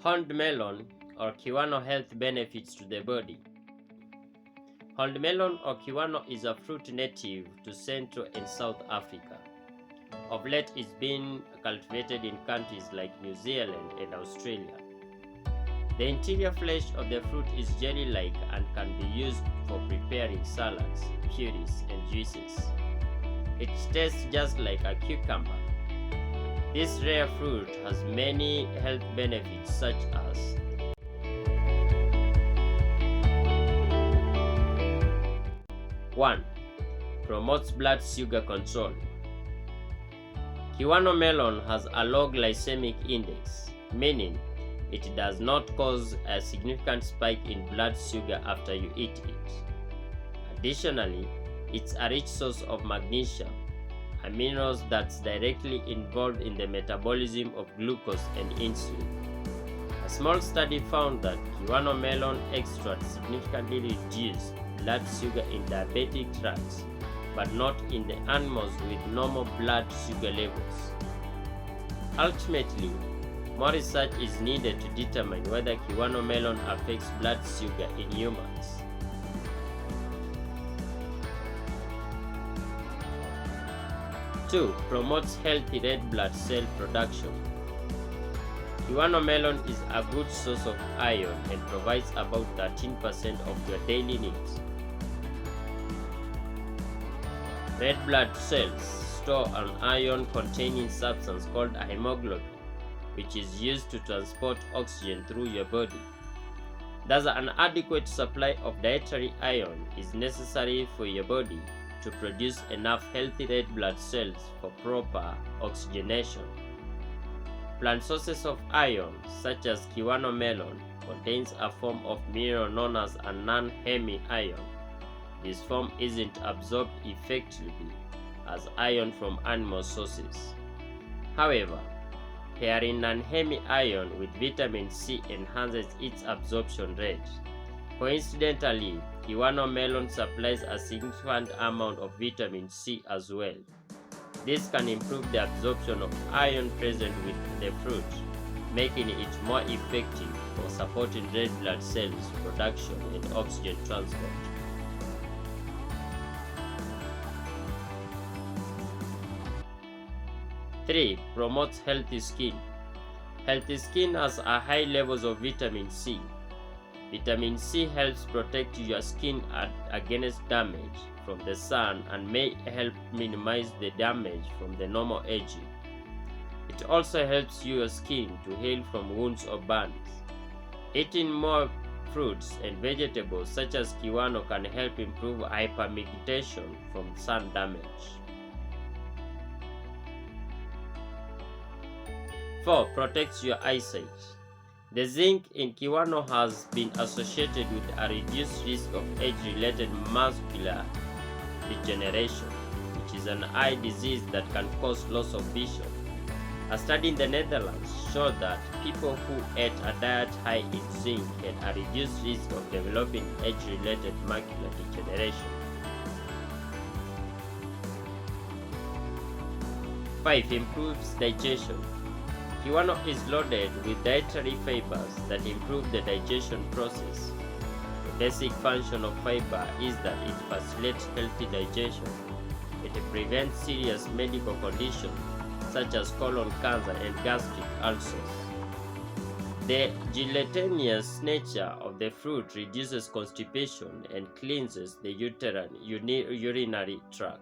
Horned melon or Kiwano health benefits to the body. Horned melon or Kiwano is a fruit native to Central and South Africa. Of late, it's been cultivated in countries like New Zealand and Australia. The interior flesh of the fruit is jelly-like and can be used for preparing salads, purees, and juices. It tastes just like a cucumber. This rare fruit has many health benefits such as One, promotes blood sugar control. Kiwano melon has a low glycemic index, meaning it does not cause a significant spike in blood sugar after you eat it. Additionally, it's a rich source of magnesium, a mineral that's directly involved in the metabolism of glucose and insulin. A small study found that Kiwano melon extract significantly reduced blood sugar in diabetic rats, but not in the animals with normal blood sugar levels. Ultimately, more research is needed to determine whether Kiwano melon affects blood sugar in humans. 2. Promotes healthy red blood cell production. Kiwano melon is a good source of iron and provides about 13% of your daily needs. Red blood cells store an iron-containing substance called a hemoglobin, which is used to transport oxygen through your body. Thus, an adequate supply of dietary iron is necessary for your body to produce enough healthy red blood cells for proper oxygenation. Plant sources of iron, such as Kiwano melon, contains a form of mineral known as a non-heme iron. This form isn't absorbed effectively as iron from animal sources. However, pairing non-heme iron with vitamin C enhances its absorption rate. Coincidentally, Kiwano melon supplies a significant amount of vitamin C as well. This can improve the absorption of iron present with the fruit, making it more effective for supporting red blood cells production and oxygen transport. 3. Promotes healthy skin. Healthy skin has a high levels of vitamin C. Vitamin C helps protect your skin against damage from the sun and may help minimize the damage from the normal aging. It also helps your skin to heal from wounds or burns. Eating more fruits and vegetables such as Kiwano can help improve hyperpigmentation from sun damage. 4. Protects your eyesight. The zinc in Kiwano has been associated with a reduced risk of age-related macular degeneration, which is an eye disease that can cause loss of vision. A study in the Netherlands showed that people who ate a diet high in zinc had a reduced risk of developing age-related macular degeneration. 5. Improves digestion. Kiwano is loaded with dietary fibers that improve the digestion process. The basic function of fiber is that it facilitates healthy digestion. It prevents serious medical conditions such as colon cancer and gastric ulcers. The gelatinous nature of the fruit reduces constipation and cleanses the urinary tract.